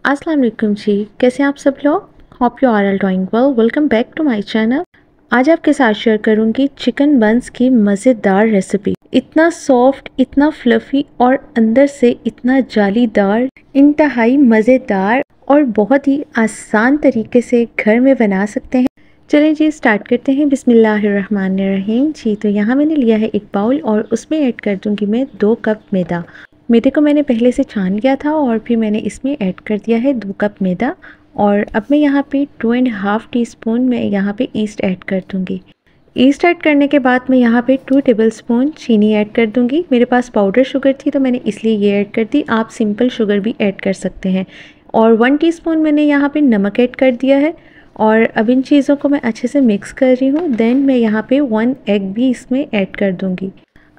अस्सलाम वालेकुम जी, कैसे हैं आप सब लोग। Hope you are all doing well. Welcome back to my channel. आज आपके साथ शेयर करूंगी चिकन बंस की मज़ेदार रेसिपी। इतना सॉफ्ट, इतना फ्लफी और अंदर से इतना जालीदार, इंतहाई मज़ेदार और बहुत ही आसान तरीके से घर में बना सकते हैं। चलें जी स्टार्ट करते हैं। बिस्मिल्लाहिर्रहमानिर्रहीम जी। तो यहाँ मैंने लिया है एक बाउल और उसमें ऐड कर दूंगी मैं 2 कप मैदा। मैदे को मैंने पहले से छान लिया था और फिर मैंने इसमें ऐड कर दिया है 2 कप मैदा। और अब मैं यहाँ पे 2.5 टीस्पून मैं यहाँ पे ईस्ट ऐड कर दूँगी। ईस्ट ऐड करने के बाद मैं यहाँ पे 2 टेबलस्पून चीनी ऐड कर दूँगी। मेरे पास पाउडर शुगर थी तो मैंने इसलिए ये ऐड कर दी। आप सिंपल शुगर भी ऐड कर सकते हैं। और 1 टीस्पून मैंने यहाँ पे नमक ऐड कर दिया है। और अब इन चीज़ों को मैं अच्छे से मिक्स कर रही हूँ। देन मैं यहाँ पे 1 एग भी इसमें ऐड कर दूँगी।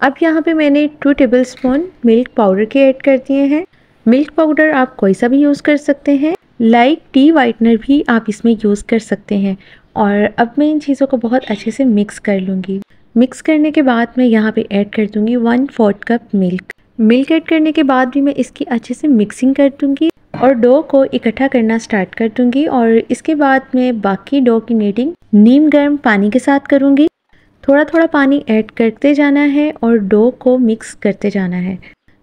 अब यहाँ पे मैंने 2 टेबलस्पून मिल्क पाउडर के ऐड कर दिए हैं। मिल्क पाउडर आप कोई सा भी यूज़ कर सकते हैं, लाइक टी वाइटनर भी आप इसमें यूज़ कर सकते हैं। और अब मैं इन चीज़ों को बहुत अच्छे से मिक्स कर लूँगी। मिक्स करने के बाद मैं यहाँ पे ऐड कर दूँगी 1/4 कप मिल्क। मिल्क ऐड करने के बाद भी मैं इसकी अच्छे से मिक्सिंग कर दूँगी और डो को इकट्ठा करना स्टार्ट कर दूँगी। और इसके बाद मैं बाकी डो की नीडिंग नीम गर्म पानी के साथ करूँगी। थोड़ा थोड़ा पानी ऐड करते जाना है और डो को मिक्स करते जाना है।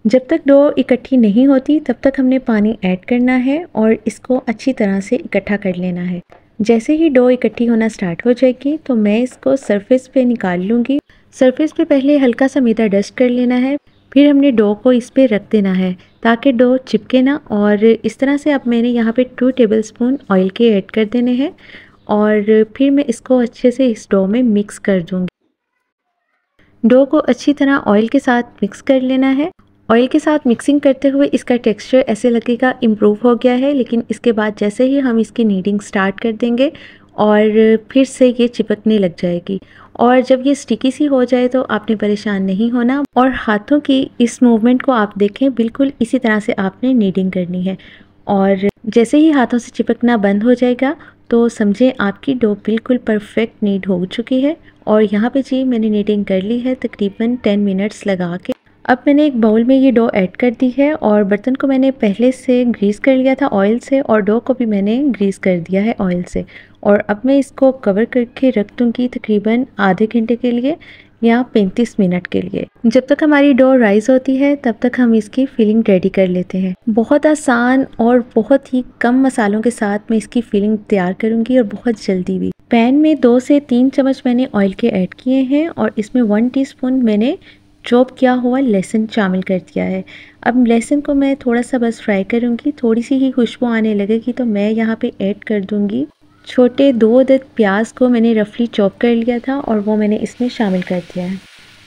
जब तक डो इकट्ठी नहीं होती तब तक हमने पानी ऐड करना है और इसको अच्छी तरह से इकट्ठा कर लेना है। जैसे ही डो इकट्ठी होना स्टार्ट हो जाएगी तो मैं इसको सरफेस पे निकाल लूँगी। सरफेस पे पहले हल्का सा मैदा डस्ट कर लेना है, फिर हमने डो को इस पर रख देना है ताकि डो चिपके ना। और इस तरह से अब मैंने यहाँ पे 2 टेबलस्पून ऑयल के ऐड कर देने हैं और फिर मैं इसको अच्छे से इस डो में मिक्स कर दूँगी। डो को अच्छी तरह ऑयल के साथ मिक्स कर लेना है। ऑयल के साथ मिक्सिंग करते हुए इसका टेक्सचर ऐसे लगेगा इम्प्रूव हो गया है, लेकिन इसके बाद जैसे ही हम इसकी नीडिंग स्टार्ट कर देंगे और फिर से ये चिपकने लग जाएगी। और जब ये स्टिकी सी हो जाए तो आपने परेशान नहीं होना। और हाथों की इस मूवमेंट को आप देखें, बिल्कुल इसी तरह से आपने नीडिंग करनी है। और जैसे ही हाथों से चिपकना बंद हो जाएगा तो समझें आपकी डो बिल्कुल परफेक्ट नीड हो चुकी है। और यहाँ पे जी मैंने नीडिंग कर ली है तकरीबन 10 मिनट्स लगा के। अब मैंने एक बाउल में ये डो ऐड कर दी है और बर्तन को मैंने पहले से ग्रीस कर लिया था ऑयल से और डो को भी मैंने ग्रीस कर दिया है ऑयल से। और अब मैं इसको कवर करके रख दूँगी तकरीबन आधे घंटे के लिए या 35 मिनट के लिए। जब तक हमारी डो राइस होती है तब तक हम इसकी फिलिंग रेडी कर लेते हैं। बहुत आसान और बहुत ही कम मसालों के साथ मैं इसकी फिलिंग तैयार करूंगी और बहुत जल्दी भी। पैन में 2 से 3 चम्मच मैंने ऑयल के ऐड किए हैं और इसमें 1 टीस्पून मैंने चॉप किया हुआ लहसुन शामिल कर दिया है। अब लहसुन को मैं थोड़ा सा बस फ्राई करूंगी, थोड़ी सी ही खुशबू आने लगेगी तो मैं यहाँ पे ऐड कर दूंगी छोटे 2 अदद प्याज को मैंने रफली चॉप कर लिया था और वो मैंने इसमें शामिल कर दिया है।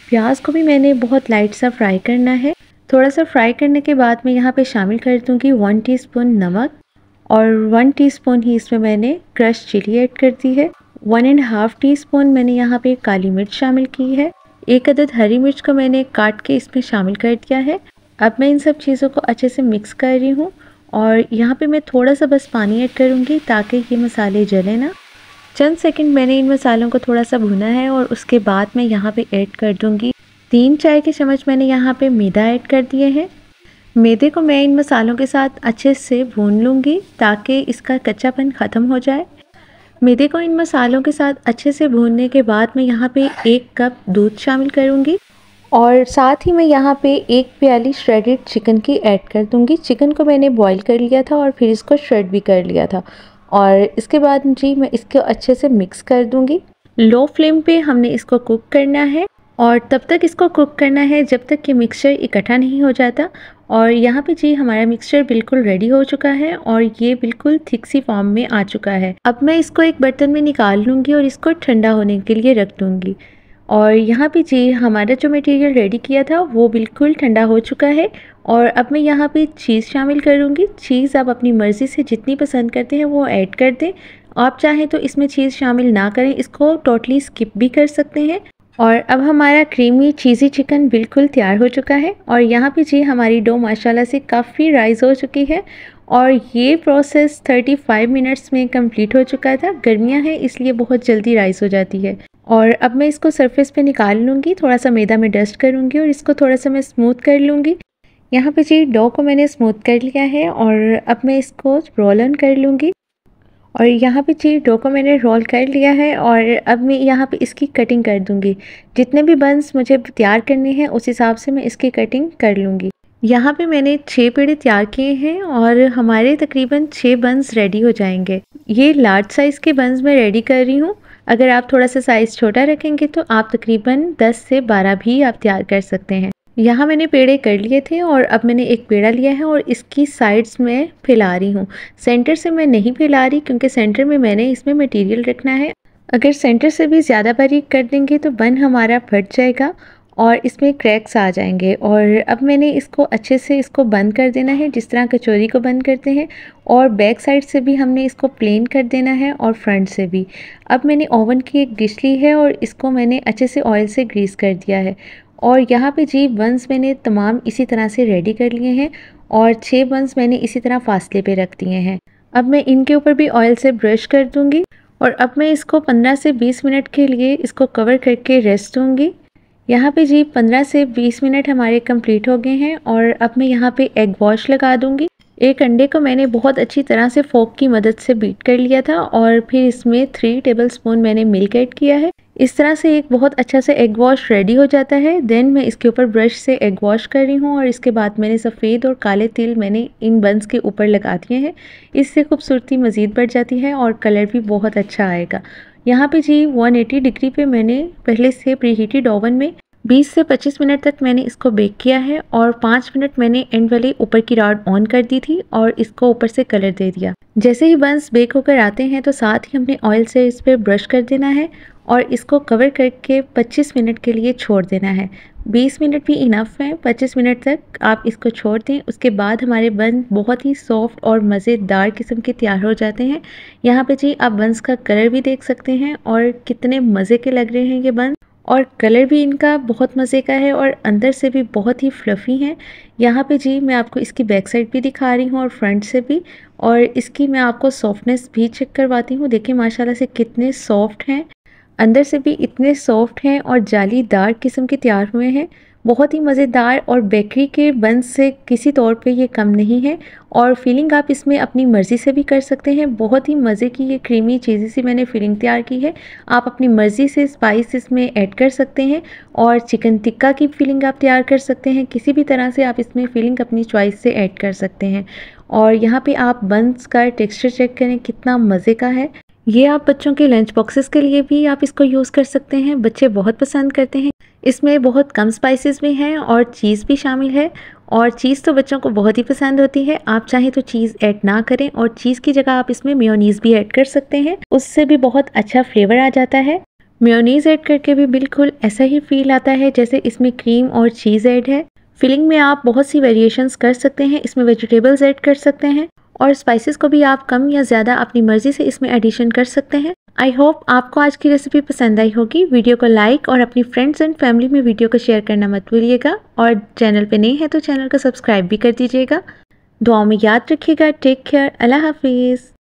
प्याज को भी मैंने बहुत लाइट सा फ्राई करना है। थोड़ा सा फ्राई करने के बाद मैं यहाँ पे शामिल कर दूंगी 1 टीस्पून नमक और 1 टीस्पून ही इसमें मैंने क्रश चिली ऐड कर दी है। 1.5 टीस्पून मैंने यहाँ पे काली मिर्च शामिल की है। 1 अदद हरी मिर्च को मैंने काट के इसमें शामिल कर दिया है। अब मैं इन सब चीज़ों को अच्छे से मिक्स कर रही हूँ और यहाँ पे मैं थोड़ा सा बस पानी ऐड करूँगी ताकि ये मसाले जले ना। चंद सेकंड मैंने इन मसालों को थोड़ा सा भुना है और उसके बाद मैं यहाँ पे ऐड कर दूँगी 3 चाय के चम्मच मैंने यहाँ पे मैदा ऐड कर दिए हैं। मैदे को मैं इन मसालों के साथ अच्छे से भून लूँगी ताकि इसका कच्चापन ख़त्म हो जाए। मैदे को इन मसालों के साथ अच्छे से भूनने के बाद मैं यहाँ पे 1 कप दूध शामिल करूँगी और साथ ही मैं यहाँ पे 1 प्याली श्रेडेड चिकन की ऐड कर दूँगी। चिकन को मैंने बॉईल कर लिया था और फिर इसको श्रेड भी कर लिया था। और इसके बाद जी मैं इसको अच्छे से मिक्स कर दूँगी। लो फ्लेम पे हमने इसको कुक करना है और तब तक इसको कुक करना है जब तक ये मिक्सचर इकट्ठा नहीं हो जाता। और यहाँ पे जी हमारा मिक्सचर बिल्कुल रेडी हो चुका है और ये बिल्कुल थिक सी फॉर्म में आ चुका है। अब मैं इसको एक बर्तन में निकाल लूँगी और इसको ठंडा होने के लिए रख दूँगी। और यहाँ पे जी हमारा जो मटेरियल रेडी किया था वो बिल्कुल ठंडा हो चुका है। और अब मैं यहाँ पे चीज़ शामिल करूँगी। चीज़ आप अपनी मर्ज़ी से जितनी पसंद करते हैं वो ऐड कर दें। आप चाहें तो इसमें चीज़ शामिल ना करें, इसको टोटली स्किप भी कर सकते हैं। और अब हमारा क्रीमी चीज़ी चिकन बिल्कुल तैयार हो चुका है और यहाँ पे जी हमारी डो माशाल्लाह से काफ़ी राइस हो चुकी है और ये प्रोसेस 35 मिनट्स में कंप्लीट हो चुका था। गर्मियाँ हैं इसलिए बहुत जल्दी राइस हो जाती है। और अब मैं इसको सरफेस पे निकाल लूँगी, थोड़ा सा मैदा में डस्ट करूँगी और इसको थोड़ा सा मैं स्मूथ कर लूँगी। यहाँ पे जी डो को मैंने स्मूथ कर लिया है और अब मैं इसको रोल ऑन कर लूँगी। और यहाँ पे जी डो को मैंने रोल कर लिया है और अब मैं यहाँ पे इसकी कटिंग कर दूँगी। जितने भी बंस मुझे तैयार करने हैं उस हिसाब से मैं इसकी कटिंग कर लूँगी। यहाँ पे मैंने 6 पेड़े तैयार किए हैं और हमारे तकरीबन 6 बंस रेडी हो जाएंगे। ये लार्ज साइज़ के बंस मैं रेडी कर रही हूँ। अगर आप थोड़ा सा साइज़ छोटा रखेंगे तो आप तकरीबन 10 से 12 भी आप तैयार कर सकते हैं। यहाँ मैंने पेड़े कर लिए थे और अब मैंने एक पेड़ा लिया है और इसकी साइड्स में फैला रही हूँ। सेंटर से मैं नहीं फैला रही क्योंकि सेंटर में मैंने इसमें मटेरियल रखना है। अगर सेंटर से भी ज़्यादा बारीक कर देंगे तो बन हमारा फट जाएगा और इसमें क्रैक्स आ जाएंगे। और अब मैंने इसको अच्छे से इसको बंद कर देना है जिस तरह कचौरी को बंद करते हैं, और बैक साइड से भी हमने इसको प्लेन कर देना है और फ्रंट से भी। अब मैंने ओवन की एक डिश ली है और इसको मैंने अच्छे से ऑयल से ग्रीस कर दिया है। और यहाँ पे जी बंस मैंने तमाम इसी तरह से रेडी कर लिए हैं और 6 बंस मैंने इसी तरह फासले पे रख दिए हैं। अब मैं इनके ऊपर भी ऑयल से ब्रश कर दूँगी और अब मैं इसको 15 से 20 मिनट के लिए इसको कवर करके रेस्ट दूँगी। यहाँ पे जी 15 से 20 मिनट हमारे कंप्लीट हो गए हैं और अब मैं यहाँ पे एग वॉश लगा दूँगी। एक अंडे को मैंने बहुत अच्छी तरह से फोक की मदद से बीट कर लिया था और फिर इसमें 3 टेबलस्पून मैंने मिल्क ऐड किया है। इस तरह से एक बहुत अच्छा सा एग वॉश रेडी हो जाता है। देन मैं इसके ऊपर ब्रश से एग वॉश कर रही हूँ और इसके बाद मैंने सफ़ेद और काले तिल मैंने इन बंस के ऊपर लगा दिए हैं। इससे खूबसूरती मज़ीद बढ़ जाती है और कलर भी बहुत अच्छा आएगा। यहाँ पे जी 180 डिग्री पे मैंने पहले से प्रीहीटेड ओवन में 20 से 25 मिनट तक मैंने इसको बेक किया है और 5 मिनट मैंने एंड वाली ऊपर की रॉड ऑन कर दी थी और इसको ऊपर से कलर दे दिया। जैसे ही बंस बेक होकर आते हैं तो साथ ही हमने ऑयल से इस पर ब्रश कर देना है और इसको कवर करके 25 मिनट के लिए छोड़ देना है। 20 मिनट भी इनफ है, 25 मिनट तक आप इसको छोड़ दें। उसके बाद हमारे बन बहुत ही सॉफ्ट और मज़ेदार किस्म के तैयार हो जाते हैं। यहाँ पे जी आप बंस का कलर भी देख सकते हैं और कितने मज़े के लग रहे हैं ये बन, और कलर भी इनका बहुत मज़े का है और अंदर से भी बहुत ही फ्लफ़ी हैं। यहाँ पे जी मैं आपको इसकी बैक साइड भी दिखा रही हूँ और फ्रंट से भी, और इसकी मैं आपको सॉफ्टनेस भी चेक करवाती हूँ। देखिए माशाल्लाह से कितने सॉफ्ट हैं, अंदर से भी इतने सॉफ्ट हैं और जालीदार किस्म के तैयार हुए हैं। बहुत ही मज़ेदार और बेकरी के बन से किसी तौर पे ये कम नहीं है। और फीलिंग आप इसमें अपनी मर्ज़ी से भी कर सकते हैं। बहुत ही मज़े की ये क्रीमी चीज़ी सी मैंने फीलिंग तैयार की है। आप अपनी मर्ज़ी से स्पाइस इसमें ऐड कर सकते हैं और चिकन टिक्का की फीलिंग आप तैयार कर सकते हैं। किसी भी तरह से आप इसमें फीलिंग अपनी चॉइस से ऐड कर सकते हैं। और यहाँ पे आप बंस का टेक्सचर चेक करें कितना मज़े का है। ये आप बच्चों के लंच बॉक्सेस के लिए भी आप इसको यूज़ कर सकते हैं, बच्चे बहुत पसंद करते हैं। इसमें बहुत कम स्पाइसेस भी हैं और चीज़ भी शामिल है, और चीज़ तो बच्चों को बहुत ही पसंद होती है। आप चाहें तो चीज़ ऐड ना करें और चीज़ की जगह आप इसमें मेयोनीज़ भी ऐड कर सकते हैं, उससे भी बहुत अच्छा फ्लेवर आ जाता है। मेयोनीज़ ऐड करके भी बिल्कुल ऐसा ही फील आता है जैसे इसमें क्रीम और चीज़ ऐड है। फिलिंग में आप बहुत सी वेरिएशंस कर सकते हैं, इसमें वेजिटेबल्स ऐड कर सकते हैं और स्पाइसेस को भी आप कम या ज़्यादा अपनी मर्ज़ी से इसमें एडिशन कर सकते हैं। आई होप आपको आज की रेसिपी पसंद आई होगी। वीडियो को लाइक और अपनी फ्रेंड्स एंड फैमिली में वीडियो को शेयर करना मत भूलिएगा, और चैनल पे नए हैं तो चैनल को सब्सक्राइब भी कर दीजिएगा। दुआओं में याद रखिएगा। Take care. अल्लाह हाफिज़।